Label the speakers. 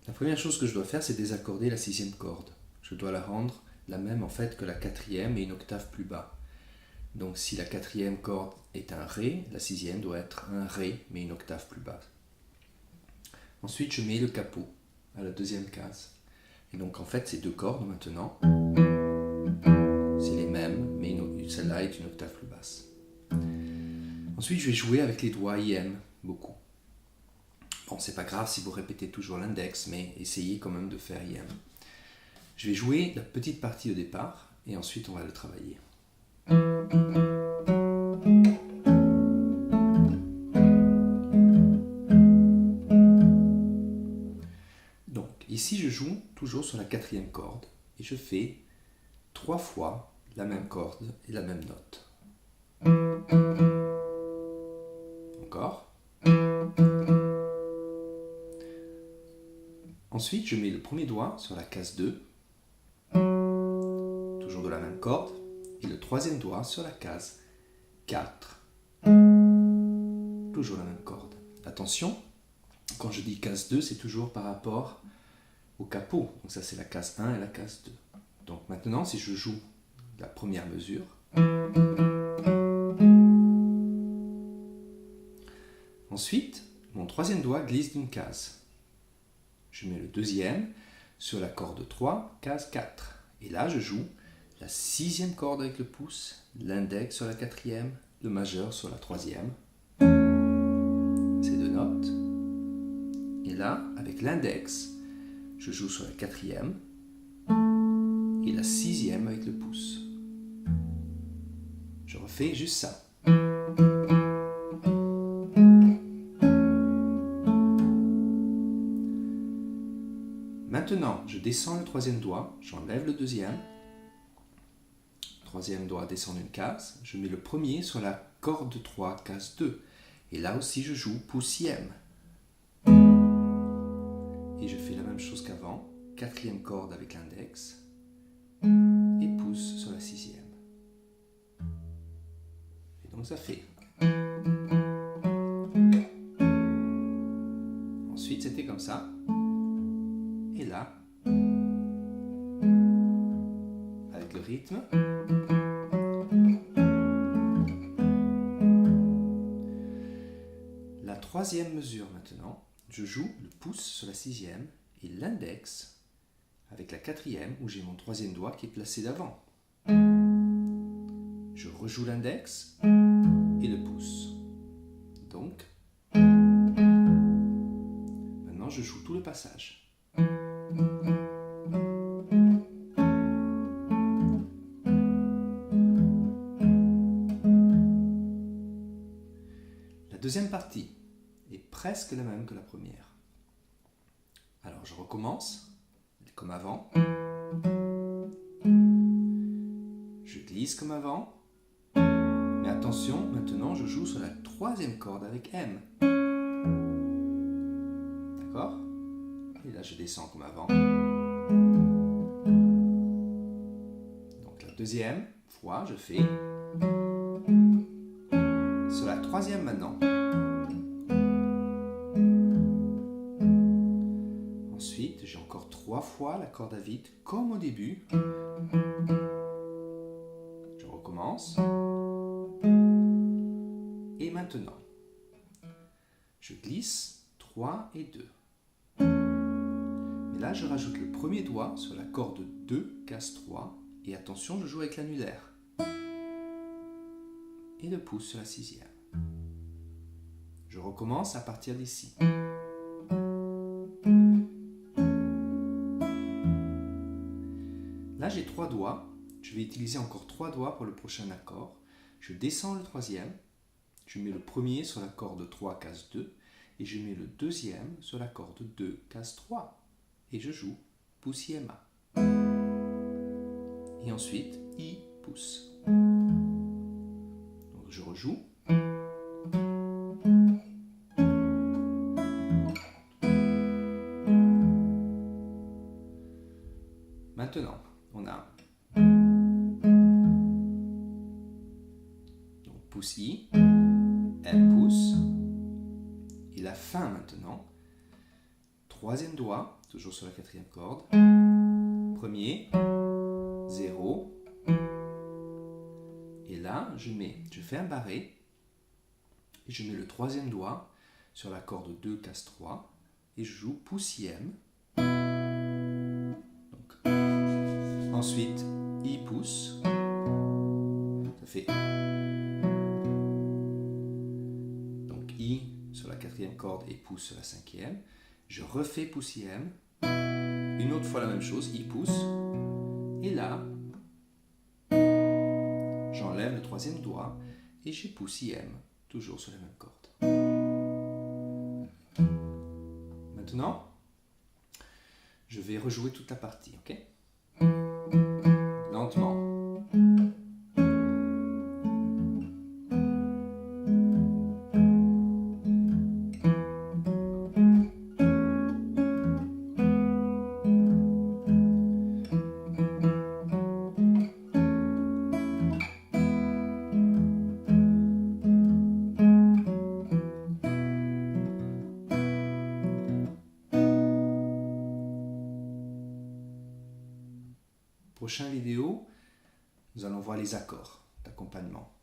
Speaker 1: La première chose que je dois faire, c'est désaccorder la sixième corde. Je dois la rendre la même en fait que la quatrième et une octave plus bas. Donc si la quatrième corde est un Ré, la sixième doit être un Ré mais une octave plus basse. Ensuite, je mets le capot à la deuxième case. Et donc en fait, ces deux cordes maintenant, c'est les mêmes, mais celle-là est une octave plus basse. Ensuite, je vais jouer avec les doigts IM, beaucoup. Bon, c'est pas grave si vous répétez toujours l'index, mais essayez quand même de faire IM. Je vais jouer la petite partie au départ, et ensuite on va le travailler. Donc, ici je joue toujours sur la quatrième corde, et je fais 3 fois la même corde et la même note. Encore. Ensuite, je mets le premier doigt sur la case 2, toujours de la même corde, et le troisième doigt sur la case 4, toujours la même corde. Attention, quand je dis case 2, c'est toujours par rapport au capot. Donc ça, c'est la case 1 et la case 2. Donc maintenant, si je joue la première mesure, ensuite, mon troisième doigt glisse d'une case. Je mets le deuxième sur la corde 3, case 4. Et là, je joue la sixième corde avec le pouce, l'index sur la quatrième, le majeur sur la troisième. Ces deux notes. Et là, avec l'index, je joue sur la quatrième et la sixième avec le pouce. Je refais juste ça. Maintenant, je descends le troisième doigt, j'enlève le deuxième. Troisième doigt descend d'une case, je mets le premier sur la corde 3, case 2. Et là aussi, je joue pouce-ième. Et je fais la même chose qu'avant, quatrième corde avec l'index et pouce sur la sixième. Et donc ça fait. Ensuite, c'était comme ça. Et là, avec le rythme, la troisième mesure maintenant, je joue le pouce sur la sixième et l'index avec la quatrième où j'ai mon troisième doigt qui est placé d'avant. Je rejoue l'index et le pouce. Donc, maintenant je joue tout le passage. La deuxième partie est presque la même que la première. Alors je recommence, comme avant. Je glisse comme avant. Mais attention, maintenant je joue sur la troisième corde avec M. D'accord? Et là je descends comme avant. Donc la deuxième fois, je fais sur la troisième maintenant. Ensuite, j'ai encore 3 fois la corde à vide comme au début. Je recommence. Et maintenant, je glisse 3 et 2. Mais là, je rajoute le premier doigt sur la corde 2, case 3. Et attention, je joue avec l'annulaire. Et le pouce sur la sixième. Je recommence à partir d'ici. Là, j'ai 3 doigts. Je vais utiliser encore 3 doigts pour le prochain accord. Je descends le troisième. Je mets le premier sur la corde 3, case 2. Et je mets le deuxième sur la corde 2, case 3. Et je joue pouce-ième. Et ensuite, I, pouce. Donc je rejoue. Maintenant, on a donc pouce I, M pouce, et la fin maintenant, troisième doigt, toujours sur la quatrième corde. Premier, 0. Et là, je fais un barré et je mets le troisième doigt sur la corde 2, casse 3 et je joue poussième. Donc, ensuite, I pousse. Ça fait. Donc I sur la quatrième corde et pouce sur la cinquième. Je refais poussième. Une autre fois la même chose, I pousse. Et là, j'enlève le troisième doigt et j'ai poussième, toujours sur la même corde. Maintenant, je vais rejouer toute la partie, ok? Lentement. Prochaine vidéo, nous allons voir les accords d'accompagnement.